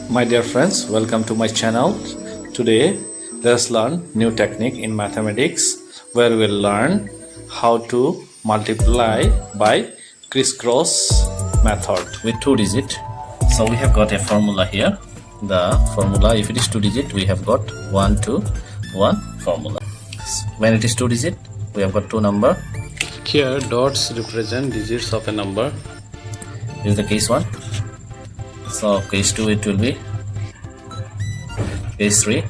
My dear friends, welcome to my channel. Today, let's learn new technique in mathematics where we'll learn how to multiply by crisscross method with 2-digit. So we have got a formula here. The formula, if it is 2-digit, we have got 1, 2, 1 formula. When it is 2-digit, we have got two number. Here, dots represent digits of a number. This is the case 1. So case 2 it will be case 3.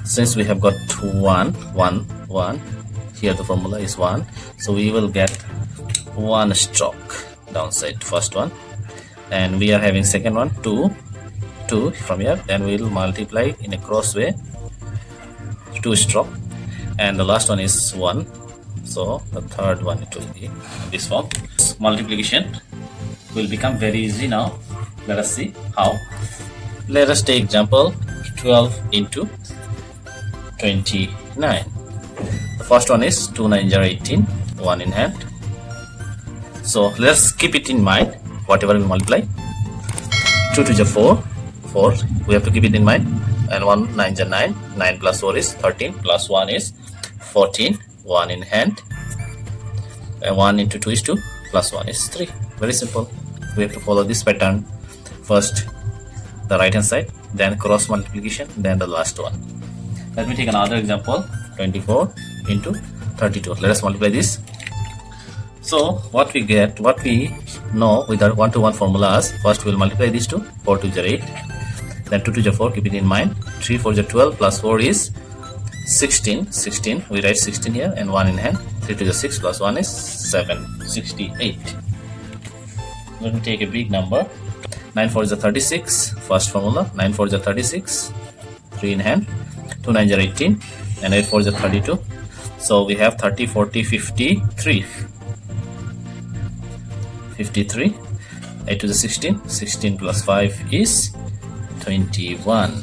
Since we have got 1, 1, 1, here the formula is 1, so we will get one stroke downside, first one, and we are having second one 2 from here, then we will multiply in a cross way, 2 stroke, and the last one is 1, so the third one it will be this form. Multiplication will become very easy now. Let us see how. Let us take example 12 into 29. The first one is 2 9s are 18, 1 in hand. So let's keep it in mind whatever we multiply. 2 2s are 4, 4, we have to keep it in mind, and 1 9s are 9, 9 plus 4 is 13, plus 1 is 14, 1 in hand, and 1 into 2 is 2, plus 1 is 3. Very simple. We have to follow this pattern. First the right hand side, then cross multiplication, then the last one. Let me take another example, 24 into 32. Let us multiply this. So what we get, what we know with our 1-to-1 formulas, first we will multiply these two. 4 2s are 8, then 2 2s are 4, keep it in mind. 3 4s are 12, plus 4 is 16, we write 16 here, and 1 in hand. 3 2s are 6, plus 1 is 7, 68. Let me take a big number. 9 4s are 36, first formula, 9 4s are 36, 3 in hand, 2 9s are 18, and 8 4s are 32. So we have 30, 40, 53. 53, 8 to the 16, 16 plus 5 is 21.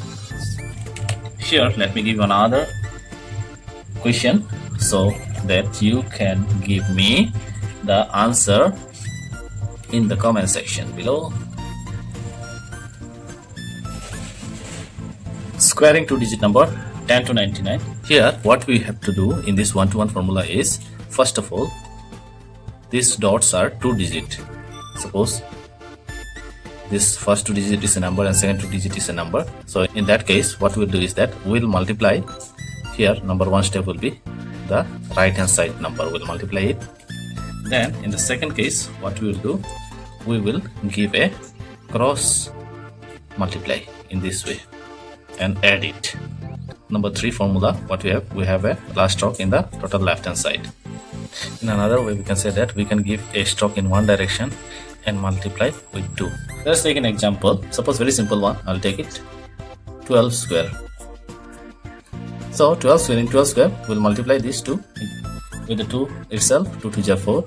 Here, let me give you another question so that you can give me the answer in the comment section below. Squaring 2-digit number 10 to 99. Here what we have to do in this 1-to-1 formula is, first of all, these dots are 2-digit. Suppose this first 2-digit is a number and second 2-digit is a number. So in that case what we'll do is that we'll multiply. Here number 1 step will be the right hand side number, we'll multiply it. Then in the second case what we will do, we will give a cross multiply in this way and add it. Number 3 formula, what we have a last stroke in the total left hand side. In another way we can say that we can give a stroke in one direction and multiply with 2. Let's take an example. Suppose very simple one, I'll take it 12 square. So 12 square in 12 square, we'll multiply these 2 with the 2 itself. 2 2s are 4,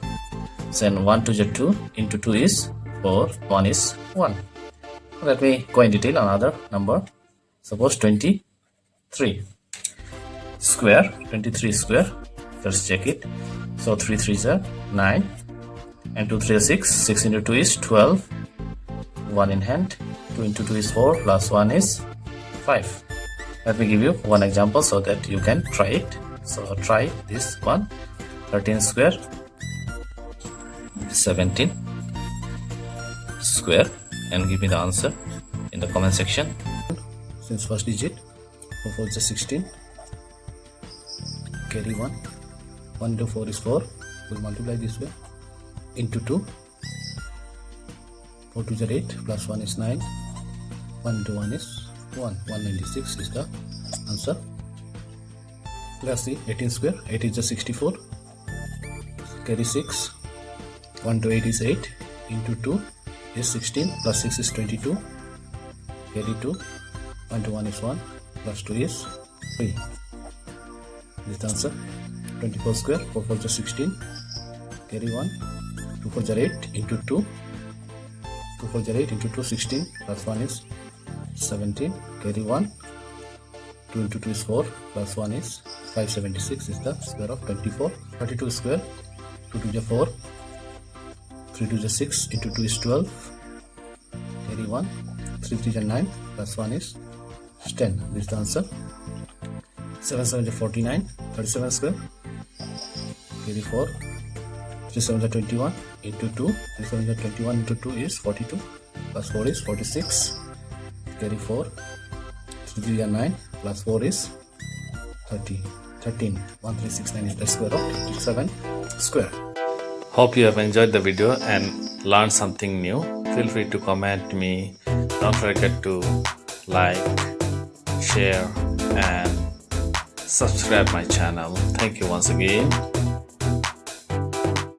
then 1 2s are 2, into 2 is 4, 1 is 1. Let me go in detail another number. Suppose 23 square, 23 square, let's check it. So 3 3s are 9, and 2 3 are 6, 6 into 2 is 12, 1 in hand, 2 into 2 is 4, plus 1 is 5. Let me give you one example so that you can try it. So try this one. 13 square, 17 square, and give me the answer in the comment section. Since first digit 4 4 is 16, carry 1, 1 into 4 is 4, we'll multiply this way, into 2, 4 2s are 8, plus 1 is 9, 1 into 1 is 1, 196 is the answer. Let's see, 18 square, 8 is 64, carry 6, 1 to 8 is 8, into 2 is 16, plus 6 is 22, carry 2, 1 to 1 is 1, plus 2 is 3. This is the answer. 24 square, 4 4 is 16, carry 1, 2 4 is 8, into 2, 2 4 is 8, into 2, 16, plus 1 is 17, carry 1, 2 into 2 is 4, plus 1 is 576 is the square of 24. 32 square, 2 2 is 4, 3 2 is 6, into 2 is 12, carry 21. 3 3 is 9 plus 1 is 10. This is the answer. 7 7 is 49. 37 square. Carry 4. 3 7 is 21 into 2. 3 7 is 21 into 2 is 42. Plus 4 is 46. Carry 4. 3 3 is 9 plus 4 is 13. 13. 1369 is the square of 57 square. Hope you have enjoyed the video and learned something new. Feel free to comment me. Don't forget to like, share and subscribe my channel. Thank you once again.